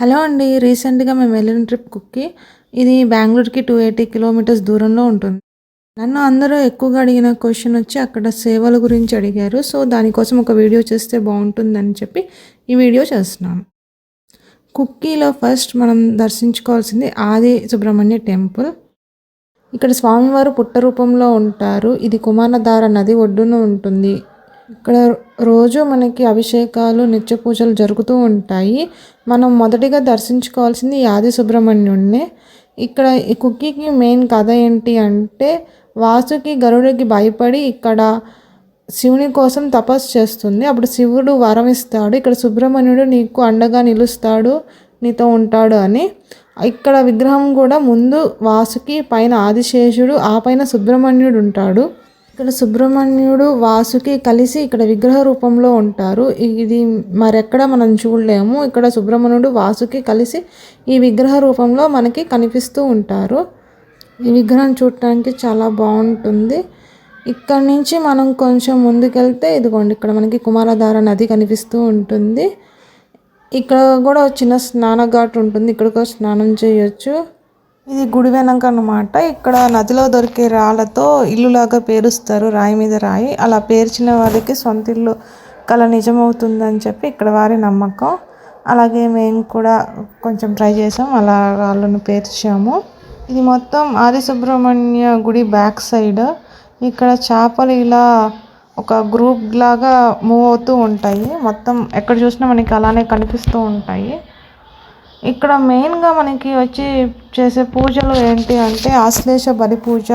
Hello అండి. రీసెంట్‌గా మేము వెళ్ళిన ట్రిప్ కుక్కి. ఇది బెంగుళూరుకి 280 కిలోమీటర్స్ దూరంలో ఉంటుంది. నన్ను అందరూ ఎక్కువగా అడిగిన క్వెషన్ వచ్చి అక్కడ సేవల గురించి అడిగారు. సో, దానికోసం ఒక వీడియో చేస్తే బావుంటుందని చెప్పి ఈ వీడియో చేస్తున్నాను. కుక్కీలో ఫస్ట్ మనం దర్శించుకోవాల్సింది ఆది సుబ్రహ్మణ్య టెంపుల్. ఇక్కడ స్వామివారు పుట్ట రూపంలో ఉంటారు. ఇది కుమారధార నది ఒడ్డున ఉంటుంది. ఇక్కడ రోజు మనకి అభిషేకాలు, నిత్య పూజలు జరుగుతూ ఉంటాయి. మనం మొదటిగా దర్శించుకోవాల్సింది ఈ ఆది సుబ్రహ్మణ్యుడినే. ఇక్కడ ఈ కుక్కీకి మెయిన్ కథ ఏంటి అంటే, వాసుకి గరుడికి భయపడి ఇక్కడ శివుని కోసం తపస్సు చేస్తుంది. అప్పుడు శివుడు వరం ఇస్తాడు, ఇక్కడ సుబ్రహ్మణ్యుడు నీకు అండగా నిలుస్తాడు, నీతో ఉంటాడు అని. ఇక్కడ విగ్రహం కూడా ముందు వాసుకి, పైన ఆదిశేషుడు, ఆ పైన సుబ్రహ్మణ్యుడు ఉంటాడు. ఇక్కడ సుబ్రహ్మణ్యుడు వాసుకి కలిసి ఇక్కడ విగ్రహ రూపంలో ఉంటారు. ఇది మరెక్కడ మనం చూడలేము. ఇక్కడ సుబ్రహ్మణ్యుడు వాసుకి కలిసి ఈ విగ్రహ రూపంలో మనకి కనిపిస్తూ ఉంటారు. ఈ విగ్రహం చూడటానికి చాలా బాగుంటుంది. ఇక్కడ నుంచి మనం కొంచెం ముందుకెళ్తే ఇదిగోండి, ఇక్కడ మనకి కుమారధార నది కనిపిస్తూ ఉంటుంది. ఇక్కడ కూడా చిన్న స్నాన ఘాట్ ఉంటుంది, ఇక్కడ కూడా స్నానం చేయొచ్చు. ఇది గుడి వెనక అన్నమాట. ఇక్కడ నదిలో దొరికే రాళ్ళతో ఇల్లులాగా పేరుస్తారు, రాయి మీద రాయి. అలా పేర్చిన వారికి సొంత ఇల్లు కల నిజమవుతుందని చెప్పి ఇక్కడ వారి నమ్మకం. అలాగే మేము కూడా కొంచెం ట్రై చేసాం, అలా రాళ్ళను పేర్చాము. ఇది మొత్తం ఆది సుబ్రహ్మణ్య గుడి బ్యాక్ సైడ్. ఇక్కడ చేపలు ఇలా ఒక గ్రూప్ లాగా మూవ్ అవుతూ ఉంటాయి. మొత్తం ఎక్కడ చూసినా మనకి అలానే కనిపిస్తూ ఉంటాయి. ఇక్కడ మెయిన్గా మనకి వచ్చి చేసే పూజలు ఏంటి అంటే ఆశ్లేష బలి పూజ,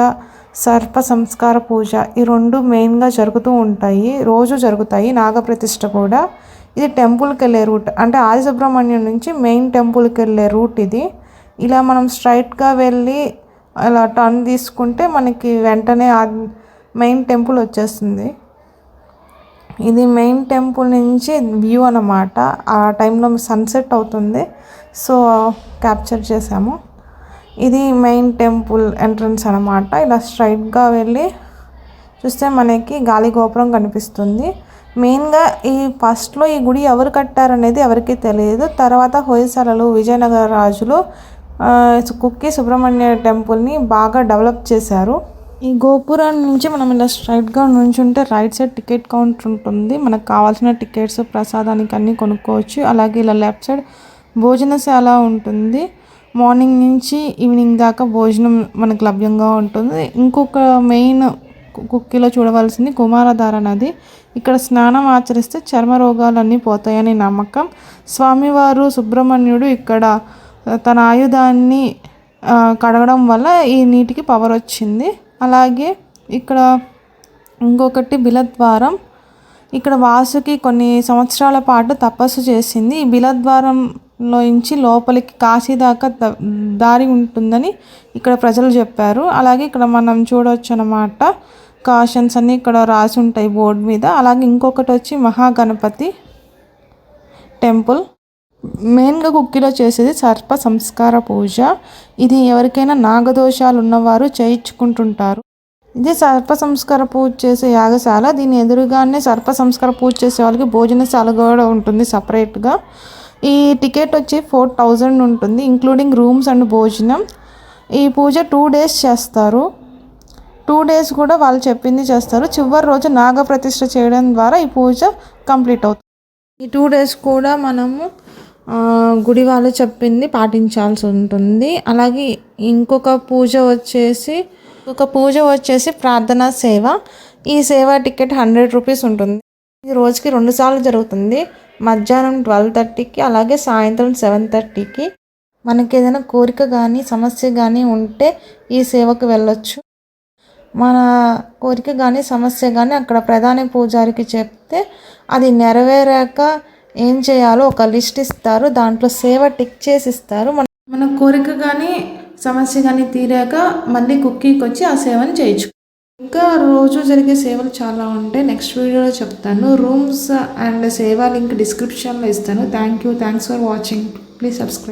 సర్ప సంస్కార పూజ, ఈ రెండు మెయిన్గా జరుగుతూ ఉంటాయి, రోజు జరుగుతాయి. నాగప్రతిష్ఠ కూడా. ఇది టెంపుల్కి వెళ్ళే రూట్, అంటే ఆది సుబ్రహ్మణ్యం నుంచి మెయిన్ టెంపుల్కి వెళ్ళే రూట్ ఇది. ఇలా మనం స్ట్రైట్గా వెళ్ళి అలా టర్న్ తీసుకుంటే మనకి వెంటనే మెయిన్ టెంపుల్ వచ్చేస్తుంది. ఇది మెయిన్ టెంపుల్ నుంచి వ్యూ అన్నమాట. ఆ టైంలో సన్సెట్ అవుతుంది, సో క్యాప్చర్ చేసాము. ఇది మెయిన్ టెంపుల్ ఎంట్రన్స్ అనమాట. ఇలా స్ట్రైట్గా వెళ్ళి చూస్తే మనకి గాలి గోపురం కనిపిస్తుంది. మెయిన్గా ఈ ఫస్ట్లో ఈ గుడి ఎవరు కట్టారనేది ఎవరికీ తెలియదు. తర్వాత హొయసలలు, విజయనగర రాజులు కుక్కి సుబ్రహ్మణ్య టెంపుల్ని బాగా డెవలప్ చేశారు. ఈ గోపురం నుంచి మనం ఇలా స్ట్రైట్గా నుంచుంటే రైట్ సైడ్ టికెట్ కౌంటర్ ఉంటుంది. మనకు కావాల్సిన టికెట్స్, ప్రసాదానికి అన్నీ కొనుక్కోవచ్చు. అలాగే ఇలా లెఫ్ట్ సైడ్ భోజనశాల ఉంటుంది. మార్నింగ్ నుంచి ఈవినింగ్ దాకా భోజనం మనకు లభ్యంగా ఉంటుంది. ఇంకొక మెయిన్ కుక్కీలో చూడవలసింది కుమారధార నది. ఇక్కడ స్నానం ఆచరిస్తే చర్మ రోగాలన్నీ పోతాయని నమ్మకం. స్వామివారు సుబ్రహ్మణ్యుడు ఇక్కడ తన ఆయుధాన్ని కడగడం వల్ల ఈ నీటికి పవర్ వచ్చింది. అలాగే ఇక్కడ ఇంకొకటి బిలద్వారం. ఇక్కడ వాసుకి కొన్ని సంవత్సరాల పాటు తపస్సు చేసింది. ఈ బిలద్వారంలో నుంచి లోపలికి కాశీ దాకా దారి ఉంటుందని ఇక్కడ ప్రజలు చెప్పారు. అలాగే ఇక్కడ మనం చూడవచ్చు అన్నమాట, కాషన్స్ అన్నీ ఇక్కడ రాసి ఉంటాయి బోర్డు మీద. అలాగే ఇంకొకటి వచ్చి మహాగణపతి టెంపుల్. మెయిన్గా కుక్కీలో చేసేది సర్ప సంస్కార పూజ. ఇది ఎవరికైనా నాగదోషాలు ఉన్నవారు చేయించుకుంటుంటారు. ఇది సర్ప సంస్కార పూజ చేసే యాగశాల. దీని ఎదురుగానే సర్ప సంస్కార పూజ చేసే వాళ్ళకి భోజనశాల కూడా ఉంటుంది సపరేట్గా. ఈ టికెట్ వచ్చి 4000 ఉంటుంది, ఇంక్లూడింగ్ రూమ్స్ అండ్ భోజనం. ఈ పూజ 2 days చేస్తారు. 2 days కూడా వాళ్ళు చెప్పింది చేస్తారు. చివరి రోజు నాగప్రతిష్ఠ చేయడం ద్వారా ఈ పూజ కంప్లీట్ అవుతుంది. ఈ 2 days కూడా మనము గుడి వాళ్ళు చెప్పింది పాటించాల్సి ఉంటుంది. అలాగే ఇంకొక పూజ వచ్చేసి ప్రార్థనా సేవ. ఈ సేవ టికెట్ 100 రూపీస్ ఉంటుంది. ఇది రోజుకి 2 సార్లు జరుగుతుంది, మధ్యాహ్నం 12:30కి అలాగే సాయంత్రం 7:30కి. మనకి ఏదైనా కోరిక కానీ సమస్య కానీ ఉంటే ఈ సేవకు వెళ్ళొచ్చు. మన కోరిక కానీ సమస్య కానీ అక్కడ ప్రధాన పూజారికి చెప్తే అది నెరవేరాక ఏం చేయాలో ఒక లిస్ట్ ఇస్తారు, దాంట్లో సేవ టిక్ చేసి ఇస్తారు. మన కోరిక కానీ సమస్య కానీ తీరాక మళ్ళీ కుక్కీకి వచ్చి ఆ సేవను చేయొచ్చు. ఇంకా రోజు జరిగే సేవలు చాలా ఉంటాయి, నెక్స్ట్ వీడియోలో చెప్తాను. రూమ్స్ అండ్ సేవ లింక్ డిస్క్రిప్షన్లో ఇస్తాను. Thanks for watching. Please subscribe.